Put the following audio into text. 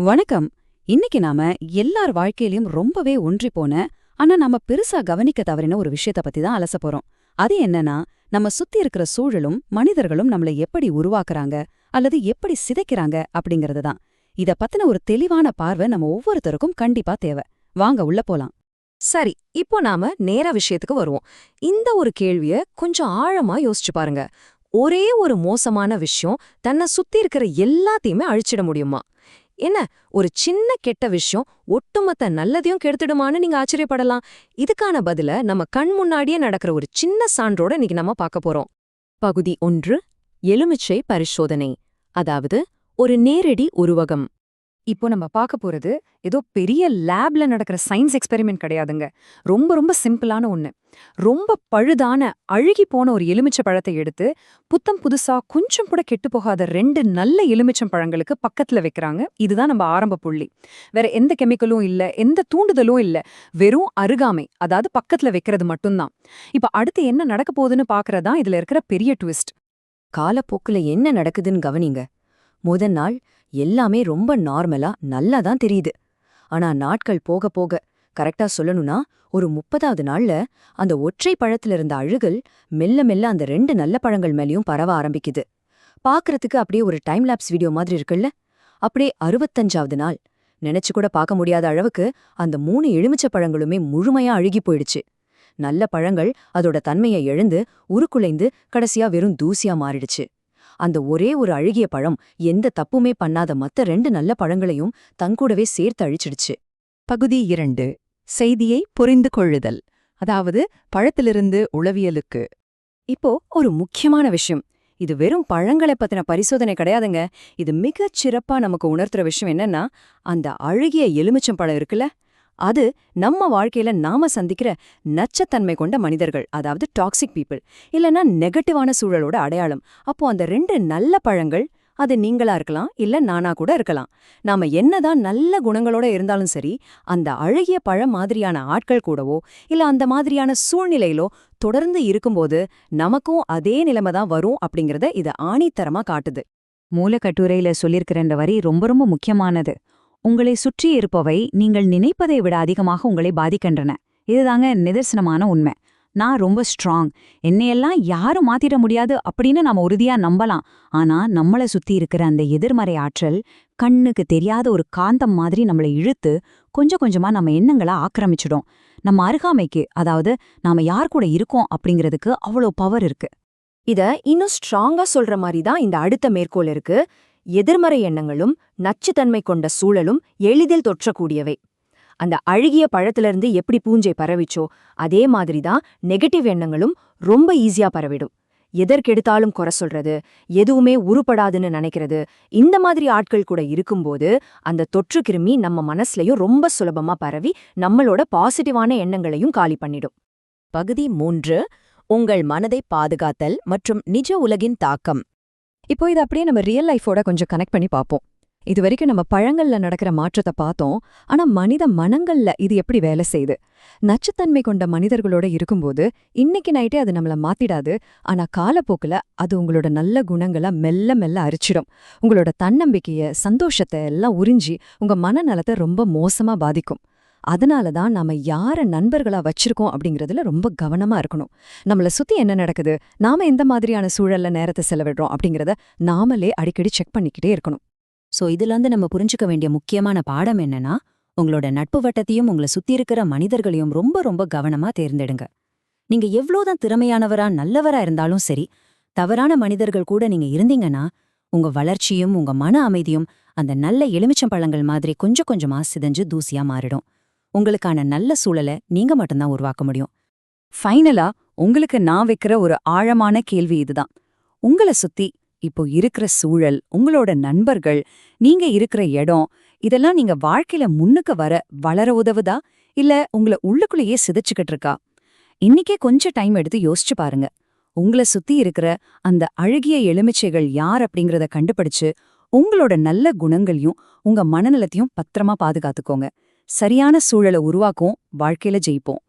வணக்கம். இன்னைக்கு நாம எல்லார் வாழ்க்கையிலயும் ரொம்பவே ஒன்றிப் போன, ஆனா நாம பெருசா கவனிக்க தவறின ஒரு விஷயத்த பத்தி தான் அலசப் போறோம். அது என்னன்னா, நம்ம சுத்தி இருக்கிற சூழலும் மனிதர்களும் நம்மள எப்படி உருவாக்குறாங்க அல்லது எப்படி சிதைக்கிறாங்க அப்படிங்கறது தான். இத பத்தின ஒரு தெளிவான பார்வை நம்ம ஒவ்வொருத்தருக்கும் கண்டிப்பா தேவை. வாங்க உள்ள போலாம். சரி, இப்போ நாம நேர விஷயத்துக்கு வருவோம். இந்த ஒரு கேள்விய கொஞ்சம் ஆழமா யோசிச்சு பாருங்க. ஒரே ஒரு மோசமான விஷயம் தன்னை சுத்தி இருக்கிற எல்லாத்தையுமே அழிச்சிட முடியுமா? என்ன, ஒரு சின்ன கெட்ட விஷயம் ஒட்டுமொத்த நல்லதையும் கெடுத்துடுமான்னு நீங்க ஆச்சரியப்படலாம். இதுக்கான பதில நம்ம கண் முன்னாடியே நடக்கிற ஒரு சின்ன சான்றோட இன்னைக்கு நம்ம பார்க்க போறோம். பகுதி 1, எலுமிச்சை பரிசோதனை, அதாவது ஒரு நேரடி உருவகம். இப்போ நம்ம பார்க்க போறது ஏதோ பெரிய லேப்ல நடக்கிற சயின்ஸ் எக்ஸ்பெரிமெண்ட் கிடையாதுங்க. ரொம்ப ரொம்ப சிம்பிளான ஒண்ணு. ரொம்ப பழுதான அழுகி போன ஒரு எலுமிச்சை பழத்தை எடுத்து புத்தம் புதுசா கொஞ்சம் கூட கெட்டு போகாத 2 நல்ல எலுமிச்சம் பழங்களுக்கு பக்கத்துல வைக்கிறாங்க. இதுதான் நம்ம ஆரம்ப புள்ளி. வேற எந்த கெமிக்கலும் இல்ல, எந்த தூண்டுதலும் இல்ல. வெறும் அருகாமை, அதாவது பக்கத்துல வைக்கிறது மட்டும்தான். இப்ப அடுத்து என்ன நடக்க போகுதுன்னு பாக்குறதா இதுல இருக்கிற பெரிய ட்விஸ்ட். காலப்போக்குல என்ன நடக்குதுன்னு கவனிங்க. முதல் நாள் எல்லாமே ரொம்ப நார்மலா நல்லா தான் தெரியுது. ஆனா நாட்கள் போக போக, கரெக்டா சொல்லணும்னா ஒரு 30வது நாள்ல அந்த ஒற்றை பழத்துல இருந்த அழுகல் மெல்ல மெல்ல அந்த 2 நல்ல பழங்கள் மேலயும் பரவ ஆரம்பிக்குது. பாக்குறதுக்கு அப்படியே ஒரு டைம் லாப்ஸ் வீடியோ மாதிரி இருக்குல்ல. அப்படியே 65வது நாள், நினைச்சு கூட பார்க்க முடியாத அளவுக்கு அந்த 3 எலுமிச்சை பழங்களுமே முழுமையா அழுகி போயிடுச்சு. நல்ல பழங்கள் அதோட தன்மையை இழந்து உருக்குலைந்து கடைசியா வெறும் தூசியா மாறிடுச்சு. அந்த ஒரே ஒரு அழுகிய பழம் எந்த தப்புமே பண்ணாத மத்த 2 நல்ல பழங்களையும் தன்கூடவே சேர்த்து அழிச்சிடுச்சு. பகுதி 2, செய்தியை புரிந்து கொள்ளுதல், அதாவது பழத்திலிருந்து உளவியலுக்கு. இப்போ ஒரு முக்கியமான விஷயம். இது வெறும் பழங்களை பத்தின பரிசோதனை கிடையாதுங்க. இது மிகச் சிறப்பா நமக்கு உணர்த்துற விஷயம் என்னன்னா, அந்த அழுகிய எலுமிச்சம் பழம் இருக்குல்ல, அது நம்ம வாழ்க்கையில நாம சந்திக்கிற நச்சத்தன்மை கொண்ட மனிதர்கள், அதாவது டாக்ஸிக் பீப்புள், இல்லனா நெகட்டிவான சூழலோட அடையாளம். அப்போ அந்த 2 நல்ல பழங்கள், அது நீங்களா இருக்கலாம், இல்ல நானா கூட இருக்கலாம். நாம என்னதான் நல்ல குணங்களோட இருந்தாலும் சரி, அந்த அழுகிய பழம் மாதிரியான ஆட்கள் கூடவோ இல்ல அந்த மாதிரியான சூழ்நிலையிலோ தொடர்ந்து இருக்கும்போது நமக்கும் அதே நிலைமை தான் வரும் அப்படிங்கறத இது ஆணித்தரமா காட்டுது. மூலக்கட்டுரையில சொல்லியிருக்கிற இந்த வரி ரொம்ப ரொம்ப முக்கியமானது. உங்களை சுற்றி இருப்பவை நீங்கள் நினைப்பதை விட அதிகமாக உங்களை பாதிக்கின்றன. இதுதாங்க நிதர்சனமான உண்மை. நான் ரொம்ப ஸ்ட்ராங், என்னையெல்லாம் யாரும் மாத்திட முடியாது அப்படின்னு நாம உறுதியா நம்பலாம். ஆனா நம்மள சுத்தி இருக்கிற அந்த எதிர்மறை ஆற்றல் கண்ணுக்கு தெரியாத ஒரு காந்தம் மாதிரி நம்மளை இழுத்து கொஞ்சம் கொஞ்சமா நம்ம எண்ணங்களை ஆக்கிரமிச்சிடும். நம்ம அருகாமைக்கு, அதாவது நாம யார் கூட இருக்கோம் அப்படிங்கிறதுக்கு அவ்வளோ பவர் இருக்கு. இத இன்னும் ஸ்ட்ராங்கா சொல்ற மாதிரி தான் இந்த அடுத்த மேற்கோள் இருக்கு. எதிர்மறை எண்ணங்களும் நச்சுத்தன்மை கொண்ட சூழலும் எளிதில் தொற்றக்கூடியவை. அந்த அழுகிய பழத்திலிருந்து எப்படி பூஞ்சை பரவிச்சோ அதே மாதிரிதான் நெகட்டிவ் எண்ணங்களும் ரொம்ப ஈஸியா பரவிடும். எதற்கெடுத்தாலும் குறை சொல்றது, எதுவுமே உருப்படாதுன்னு நினைக்கிறது, இந்த மாதிரி ஆட்கள் கூட இருக்கும்போது அந்த தொற்று கிருமி நம்ம மனசுலயும் ரொம்ப சுலபமா பரவி நம்மளோட பாசிட்டிவான எண்ணங்களையும் காலி பண்ணிடும். பகுதி 3, உங்கள் மனதை பாதுகாத்தல் மற்றும் நிஜ உலகின் தாக்கம். இப்போ இது அப்படியே நம்ம ரியல் லைஃபோட கொஞ்சம் கனெக்ட் பண்ணி பார்ப்போம். இது வரைக்கும் நம்ம பழங்கள்ல நடக்கிற மாற்றத்தை பார்த்தோம். ஆனா மனித மனங்கள்ல இது எப்படி வேலை செய்யுது? நச்சுத்தன்மை கொண்ட மனிதர்களோட இருக்கும்போது இன்னைக்கு நைட்டே அது நம்மள மாத்திடாது. ஆனா காலப்போக்குல அது உங்களோட நல்ல குணங்களை மெல்ல மெல்ல அரிச்சிடும். உங்களோட தன்னம்பிக்கைய, சந்தோஷத்தை எல்லாம் உறிஞ்சி உங்க மனநலத்தை ரொம்ப மோசமா பாதிக்கும். அதனாலதான் நாம யார நண்பர்களா வச்சிருக்கோம் அப்படிங்கறதுல ரொம்ப கவனமா இருக்கணும். நம்மள சுத்தி என்ன நடக்குது, நாம எந்த மாதிரியான சூழல்ல நேரத்தை செலவிடுறோம் அப்படிங்கறத நாமளே அடிக்கடி செக் பண்ணிக்கிட்டே இருக்கணும். சோ இதுல இருந்து நம்ம புரிஞ்சுக்க வேண்டிய முக்கியமான பாடம் என்னன்னா, உங்களோட நட்பு வட்டத்தையும் உங்களை சுத்தி இருக்கிற மனிதர்களையும் ரொம்ப ரொம்ப கவனமா தேர்ந்தெடுங்க. நீங்க எவ்வளவுதான் திறமையானவரா நல்லவரா இருந்தாலும் சரி, தவறான மனிதர்கள் கூட நீங்க இருந்தீங்கன்னா உங்க வளர்ச்சியும் உங்க மன அமைதியும் அந்த நல்ல எலுமிச்சம்பழங்கள் மாதிரி கொஞ்சம் கொஞ்சமா சிதைஞ்சு தூசியா மாறிடும். உங்களுக்கான நல்ல சூழலை நீங்க மட்டும்தான் உருவாக்க முடியும். ஃபைனலா உங்களுக்கு நான் வைக்கிற ஒரு ஆழமான கேள்வி இதுதான். உங்களை சுத்தி இப்போ இருக்கிற சூழல், உங்களோட நண்பர்கள், நீங்க இருக்கிற இடம், இதெல்லாம் நீங்க வாழ்க்கையில முன்னுக்கு வளர உதவுதா, இல்ல உங்களை உள்ளுக்குள்ளேயே சிதைச்சுக்கிட்டு இருக்கா? இன்னைக்கே கொஞ்சம் டைம் எடுத்து யோசிச்சு பாருங்க. உங்களை சுத்தி இருக்கிற அந்த அழுகிய எலுமிச்சைகள் யார் அப்படிங்கறத கண்டுபிடிச்சு உங்களோட நல்ல குணங்களையும் உங்க மனநலத்தையும் பத்திரமா பாதுகாத்துக்கோங்க. சரியான சூழலை உருவாக்கும், வாழ்க்கையில ஜெயிப்போம்.